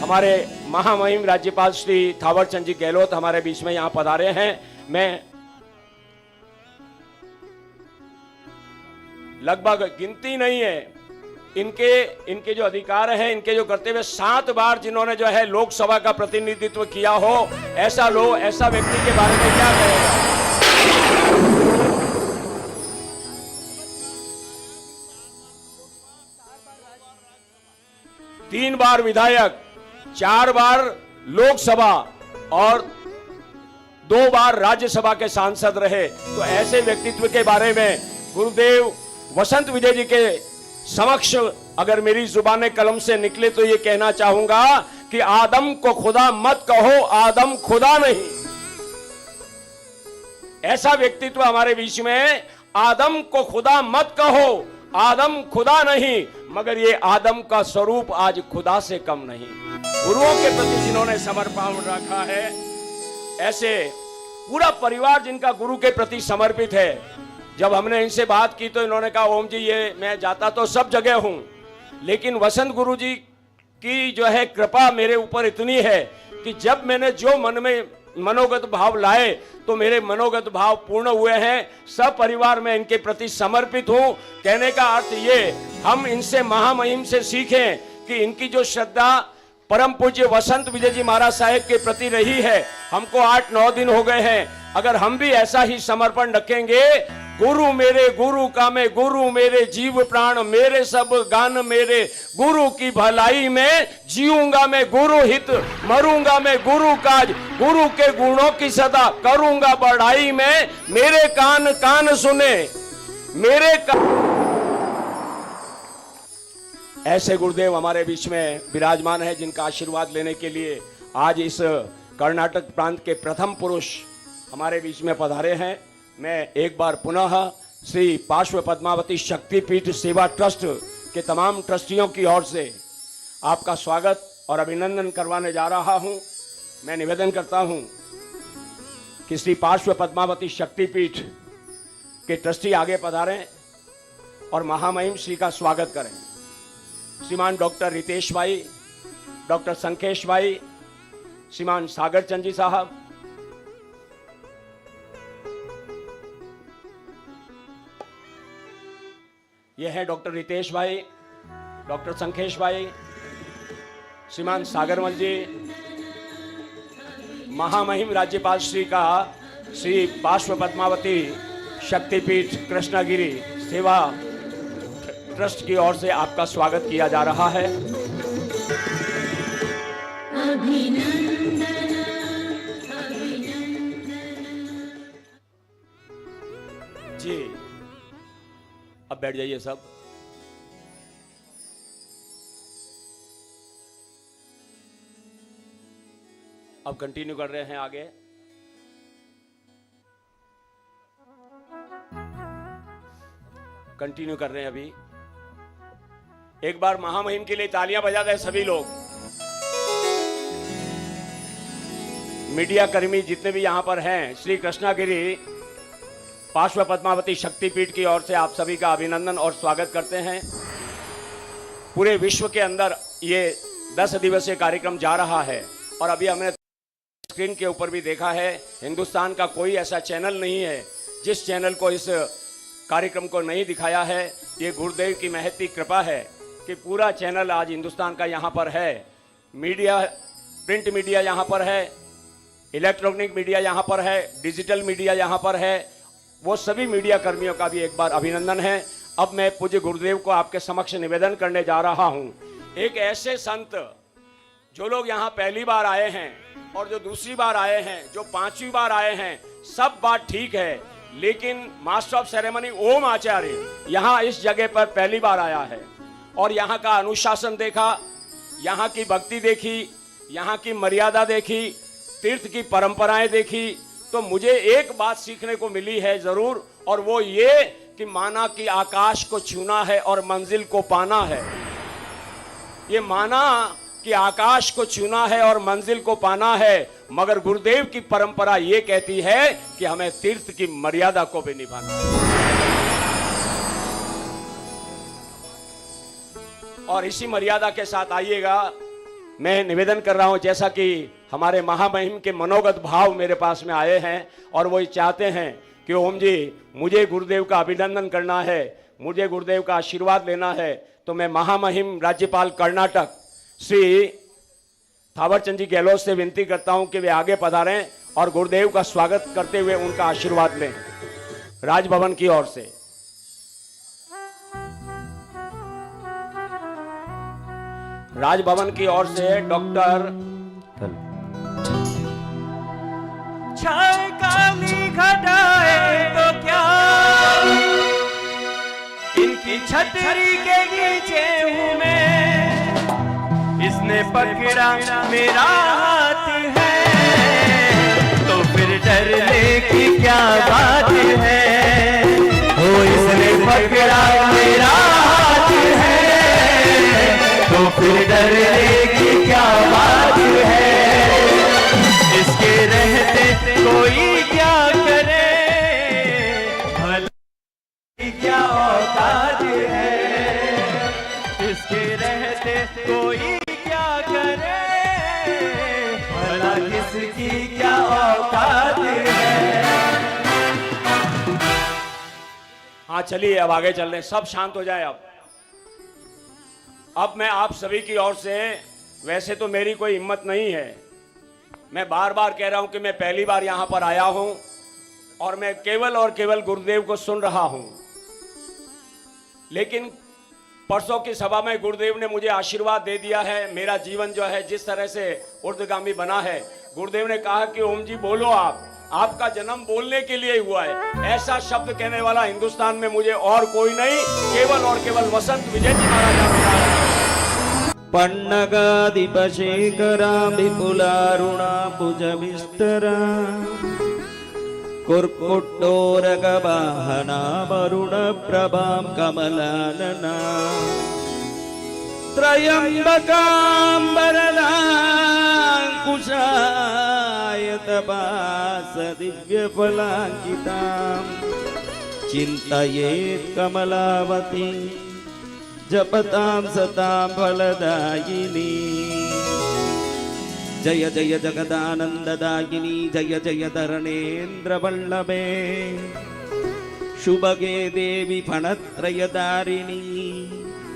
हमारे महामहिम राज्यपाल श्री थावरचंद जी गहलोत हमारे बीच में यहाँ पधारे हैं। मैं लगभग गिनती नहीं है इनके जो अधिकार हैं, इनके जो कर्तव्य, 7 बार जिन्होंने जो है लोकसभा का प्रतिनिधित्व किया हो, ऐसा व्यक्ति के बारे में क्या कहेगा। 3 बार विधायक, 4 बार लोकसभा और 2 बार राज्यसभा के सांसद रहे। तो ऐसे व्यक्तित्व के बारे में गुरुदेव वसंत विजय जी के समक्ष अगर मेरी जुबान कलम से निकले तो ये कहना चाहूंगा कि आदम को खुदा मत कहो, आदम खुदा नहीं। ऐसा व्यक्तित्व हमारे बीच में, आदम को खुदा मत कहो, आदम खुदा नहीं, मगर ये आदम का स्वरूप आज खुदा से कम नहीं। गुरुओं के प्रति जिन्होंने समर्पण रखा है, ऐसे पूरा परिवार जिनका गुरु के प्रति समर्पित है। जब हमने इनसे बात की तो इन्होंने कहा, ओम जी ये मैं जाता तो सब जगह हूं, लेकिन वसंत गुरु जी की जो है कृपा मेरे ऊपर इतनी है कि जब मैंने जो मन में मनोगत भाव लाए तो मेरे मनोगत भाव पूर्ण हुए हैं। सब परिवार में इनके प्रति समर्पित हूं। कहने का अर्थ ये, हम इनसे महामहिम से सीखें कि इनकी जो श्रद्धा परम पूज्य वसंत विजय जी महाराज साहेब के प्रति रही है, हमको 8-9 दिन हो गए हैं, अगर हम भी ऐसा ही समर्पण रखेंगे, गुरु मेरे गुरु का मैं गुरु मेरे जीव प्राण मेरे सब गान मेरे, गुरु की भलाई में जीऊंगा मैं गुरु हित, मरूंगा मैं गुरु काज, गुरु के गुणों की सदा करूंगा बढ़ाई में, मेरे कान कान सुने मेरे ऐसे गुरुदेव हमारे बीच में विराजमान है, जिनका आशीर्वाद लेने के लिए आज इस कर्नाटक प्रांत के प्रथम पुरुष हमारे बीच में पधारे हैं। मैं एक बार पुनः श्री पार्श्व पद्मावती शक्तिपीठ सेवा ट्रस्ट के तमाम ट्रस्टियों की ओर से आपका स्वागत और अभिनंदन करवाने जा रहा हूं। मैं निवेदन करता हूं कि श्री पार्श्व पद्मावती शक्तिपीठ के ट्रस्टी आगे पधारें और महामहिम श्री का स्वागत करें। श्रीमान डॉक्टर रितेश भाई, डॉक्टर संकेश भाई, श्रीमान सागर चंद जी साहब, यह है डॉक्टर रितेश भाई, डॉक्टर संकेश भाई, श्रीमान सागरमल जी, महामहिम राज्यपाल श्री का श्री पार्श्व पद्मावती शक्तिपीठ कृष्णागिरी सेवा ट्रस्ट की ओर से आपका स्वागत किया जा रहा है। जी अब बैठ जाइए सब। अब कंटिन्यू कर रहे हैं आगे। कंटिन्यू कर रहे हैं अभी। एक बार महामहिम के लिए तालियां बजा दें सभी लोग। मीडिया कर्मी जितने भी यहां पर हैं, श्री कृष्णागिरी पार्श्व पद्मावती शक्तिपीठ की ओर से आप सभी का अभिनंदन और स्वागत करते हैं। पूरे विश्व के अंदर ये 10 दिवसीय कार्यक्रम जा रहा है और अभी हमने स्क्रीन के ऊपर भी देखा है, हिंदुस्तान का कोई ऐसा चैनल नहीं है जिस चैनल को इस कार्यक्रम को नहीं दिखाया है। ये गुरुदेव की महती कृपा है कि पूरा चैनल आज हिंदुस्तान का यहाँ पर है। मीडिया, प्रिंट मीडिया यहाँ पर है, इलेक्ट्रॉनिक मीडिया यहाँ पर है, डिजिटल मीडिया यहाँ पर है। वो सभी मीडिया कर्मियों का भी एक बार अभिनंदन है। अब मैं पूज्य गुरुदेव को आपके समक्ष निवेदन करने जा रहा हूँ। एक ऐसे संत जो लोग यहाँ पहली बार आए हैं और जो दूसरी बार आए हैं, जो 5वीं बार आए हैं, सब बात ठीक है, लेकिन मास्टर ऑफ सेरेमनी ओम आचार्य यहाँ इस जगह पर पहली बार आया है और यहाँ का अनुशासन देखा, यहाँ की भक्ति देखी, यहाँ की मर्यादा देखी, तीर्थ की परंपराएं देखी, तो मुझे एक बात सीखने को मिली है जरूर, और वो ये कि माना कि आकाश को छूना है और मंजिल को पाना है। ये माना कि आकाश को छूना है और मंजिल को पाना है, मगर गुरुदेव की परंपरा ये कहती है कि हमें तीर्थ की मर्यादा को भी निभाना है। और इसी मर्यादा के साथ आइएगा, मैं निवेदन कर रहा हूं, जैसा कि हमारे महामहिम के मनोगत भाव मेरे पास में आए हैं और वो चाहते हैं कि ओम जी मुझे गुरुदेव का अभिनंदन करना है, मुझे गुरुदेव का आशीर्वाद लेना है, तो मैं महामहिम राज्यपाल कर्नाटक श्री थावरचंद जी गहलोत से विनती करता हूं कि वे आगे पधारें और गुरुदेव का स्वागत करते हुए उनका आशीर्वाद लें राजभवन की ओर से। राजभवन की ओर से डॉक्टर छाए काली घटाए तो क्या, इनकी छतरी के नीचे हूं मैं, इसने पकड़ा मेरा हाथ है, तो फिर डरने की क्या बात है, ओ इसने पकड़ा मेरा हाथ है, तो फिर डरने की क्या बात है, इसके रहते कोई क्या करे, भला क्या औकात है, इसके रहते कोई क्या करे, भला किसकी क्या औकात है। हाँ चलिए अब आगे चल रहे हैं, सब शांत हो जाए। अब मैं आप सभी की ओर से, वैसे तो मेरी कोई हिम्मत नहीं है, मैं बार बार कह रहा हूं कि मैं पहली बार यहां पर आया हूं और मैं केवल और केवल गुरुदेव को सुन रहा हूं, लेकिन परसों की सभा में गुरुदेव ने मुझे आशीर्वाद दे दिया है। मेरा जीवन जो है जिस तरह से ऊर्ध्वगामी बना है, गुरुदेव ने कहा कि ओम जी बोलो, आपका जन्म बोलने के लिए हुआ है। ऐसा शब्द कहने वाला हिंदुस्तान में मुझे और कोई नहीं, केवल और केवल वसंत विजय जी महाराज। पन्नगाधिपशेखरा विपुलारुणा भुजविस्तरा कुर्कुट्टोरगवाहना वरुणप्रभां कमलानना त्रयम्बकाम्बरदाङ्कुशायतपास दिव्यफलाङ्कितां चिन्तयेत् कमलावती जपतां सतां फलदायिनी। जय जय जगदानंददायिनी, जय जय धरणेन्द्रवल्लभे, शुभगे देवी फणत्रयदारिणी,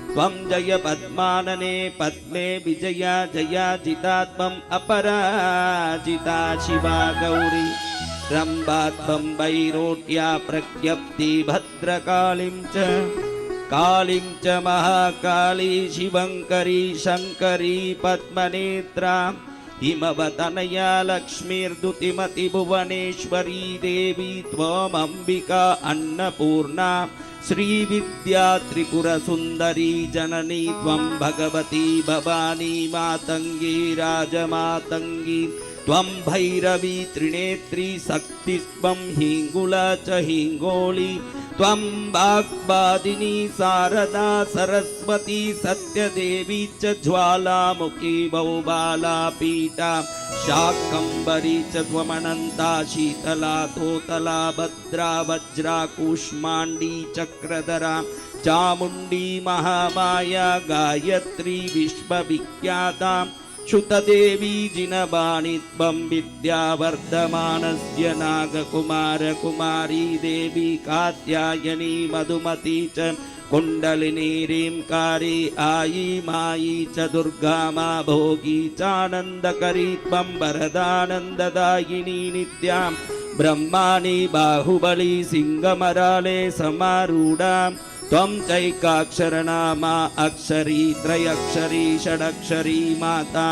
त्वं जय पद्मानने पद्मे विजया जया जिता, त्वम् अपराजिता शिवा गौरी, रम्भा त्वं वैरोट्या प्रज्ञप्ति भद्रकालीं च, कालीं च महाकाली शिवङ्करी शङ्करी पद्मनेत्रा, हिमवतनया लक्ष्मीर्दुतिमति भुवनेश्वरी देवी त्वमम्बिका अन्नपूर्णा, श्रीविद्या त्रिपुरसुन्दरी जननी त्वं भगवती भवानी मातङ्गी राजमातङ्गी, त्वं भैरवी त्रिनेत्री शक्तिस्त्वं हिङ्गुला च हिङ्गोली, त्वं वाग्वादिनी शारदा सरस्वती सत्यदेवी च ज्वालामुखी बहुबाला पीठा, शाकम्भरी च त्वमनन्ता शीतला तोतला भद्रा वज्रा कूष्माण्डी चक्रधरा, चामुण्डी महामाया गायत्री विश्वविख्याता, क्षुतदेवी जिनबाणित्वं विद्यावर्धमानस्य नागकुमार कुमारी देवी कात्यायनी मधुमती च कुण्डलिनी रींकारी आई मायी च दुर्गा मा भोगी चानन्दकरी त्वं वरदानन्ददायिनी नित्यां ब्रह्माणि बाहुबली सिंहमराले समारूढा त्वं चैकाक्षरनामा अक्षरी त्रयक्षरी षडक्षरी माता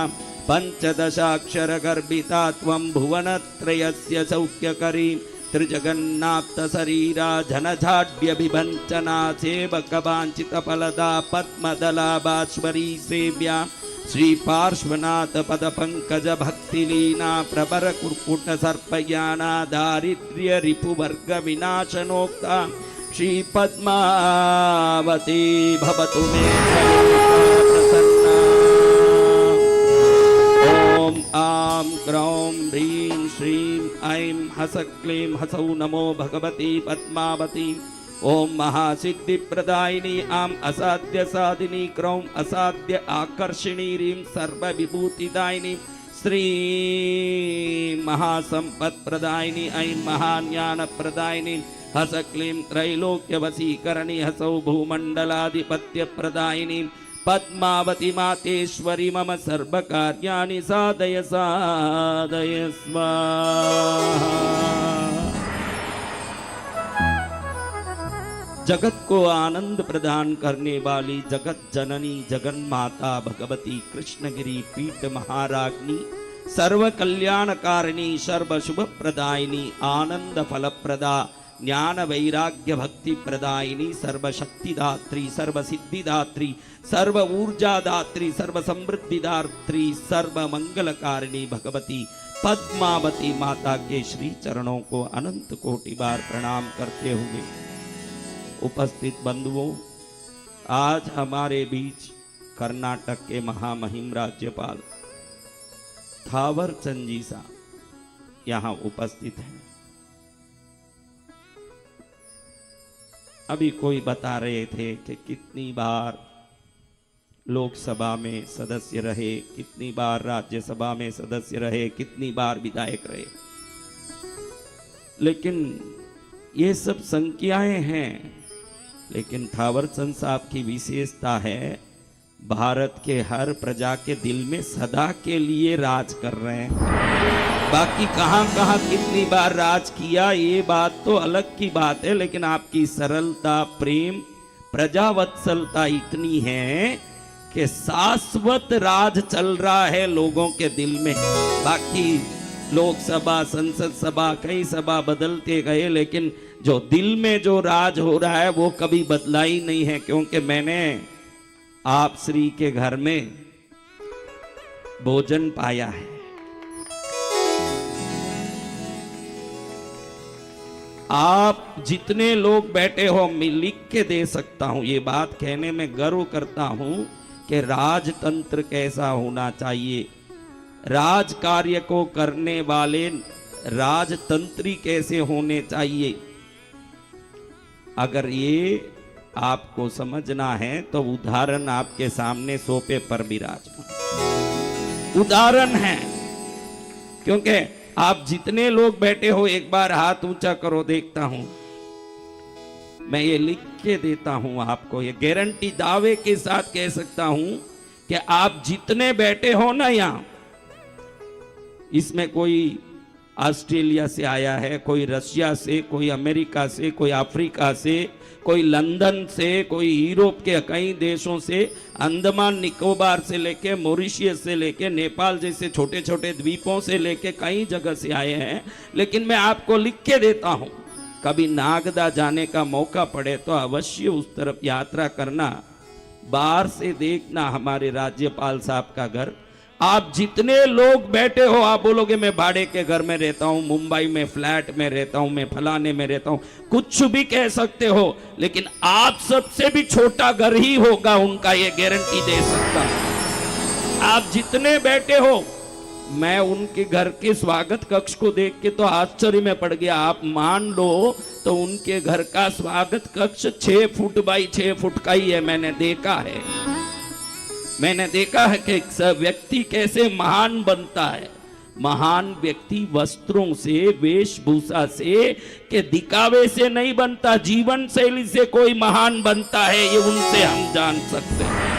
पञ्चदशाक्षरगर्भिता त्वं भुवनत्रयस्य सौख्यकरी त्रिजगन्नाप्तशरीरा जनझाड्यभिभञ्चना सेवकवाञ्छितफलदा पद्मदलाभास्वरी सेव्या श्रीपार्श्वनाथ पदपङ्कज भक्तिलीना प्रबर कुर्कुट सर्पयाना दारिद्र्य रिपुवर्ग विनाशनोक्ता श्री पद्मावती भवतु मे प्रसन्ना। ओम आं क्रौं ह्रीं श्रीं ऐं हसः क्लीं हसौ नमो भगवती पद्मावती। ओम महासिद्धिप्रदायिनी आं असाध्य साधिनी क्रौं असाध्य आकर्षिणी ह्रीं सर्वविभूतिदायिनी श्रीं महासम्पत्प्रदायिनी ऐं महाज्ञानप्रदायिनी हस क्लीं त्रैलोक्यवशीकरणी हसौ भूमण्डलाधिपत्यप्रदायिनी पद्मावती मातेश्वरी मम सर्वकार्याणि साधय साधय स्वाहा। जगत को आनंद प्रदान करने वाली जगत जननी जगन्माता भगवती कृष्णगिरी पीठ महाराज्ञी सर्व कल्याणकारिणी सर्व शुभ प्रदायिनी आनंद फलप्रदा ज्ञान वैराग्य भक्ति प्रदायिनी सर्वशक्तिदात्री सर्व सिद्धिदात्री सर्व ऊर्जादात्री सर्व समृद्धिदात्री सर्व मंगलकारिणी भगवती पद्मावती माता के श्री चरणों को अनंत कोटि बार प्रणाम करते हुए उपस्थित बंधुओं, आज हमारे बीच कर्नाटक के महामहिम राज्यपाल थावर चंद जी साहब यहाँ उपस्थित हैं। अभी कोई बता रहे थे कि कितनी बार लोकसभा में सदस्य रहे, कितनी बार राज्यसभा में सदस्य रहे, कितनी बार विधायक रहे, लेकिन ये सब संख्याएं हैं। लेकिन थावर चंद साहब की विशेषता है भारत के हर प्रजा के दिल में सदा के लिए राज कर रहे हैं। बाकी कहां कहां कितनी बार राज किया ये बात तो अलग की बात है, लेकिन आपकी सरलता प्रेम प्रजावत्सलता इतनी है कि शाश्वत राज चल रहा है लोगों के दिल में। बाकी लोकसभा संसद सभा कई सभा बदलते गए, लेकिन जो दिल में जो राज हो रहा है वो कभी बदला ही नहीं है। क्योंकि मैंने आप श्री के घर में भोजन पाया है, आप जितने लोग बैठे हो मैं लिख के दे सकता हूं। ये बात कहने में गर्व करता हूं कि राजतंत्र कैसा होना चाहिए, राज कार्य को करने वाले राजतंत्री कैसे होने चाहिए। अगर ये आपको समझना है तो उदाहरण आपके सामने सोफे पर विराजमान उदाहरण है। क्योंकि आप जितने लोग बैठे हो एक बार हाथ ऊंचा करो, देखता हूं। मैं ये लिख के देता हूं आपको, ये गारंटी दावे के साथ कह सकता हूं कि आप जितने बैठे हो ना यहां, इसमें कोई ऑस्ट्रेलिया से आया है, कोई रशिया से, कोई अमेरिका से, कोई अफ्रीका से, कोई लंदन से, कोई यूरोप के कई देशों से, अंडमान निकोबार से लेके मॉरिशस से लेके नेपाल जैसे छोटे छोटे द्वीपों से लेके कई जगह से आए हैं। लेकिन मैं आपको लिख के देता हूं, कभी नागदा जाने का मौका पड़े तो अवश्य उस तरफ यात्रा करना, बाहर से देखना हमारे राज्यपाल साहब का घर। आप जितने लोग बैठे हो, आप बोलोगे मैं भाड़े के घर में रहता हूं, मुंबई में फ्लैट में रहता हूं, मैं फलाने में रहता हूं, कुछ भी कह सकते हो, लेकिन आप सबसे भी छोटा घर ही होगा उनका, ये गारंटी दे सकता हूं। आप जितने बैठे हो, मैं उनके घर के स्वागत कक्ष को देख के तो आश्चर्य में पड़ गया। आप मान लो तो उनके घर का स्वागत कक्ष 6 फुट बाई 6 फुट का ही है, मैंने देखा है। मैंने देखा है कि एक व्यक्ति कैसे महान बनता है। महान व्यक्ति वस्त्रों से, वेशभूषा से, के दिखावे से नहीं बनता, जीवन शैली से कोई महान बनता है, ये उनसे हम जान सकते हैं।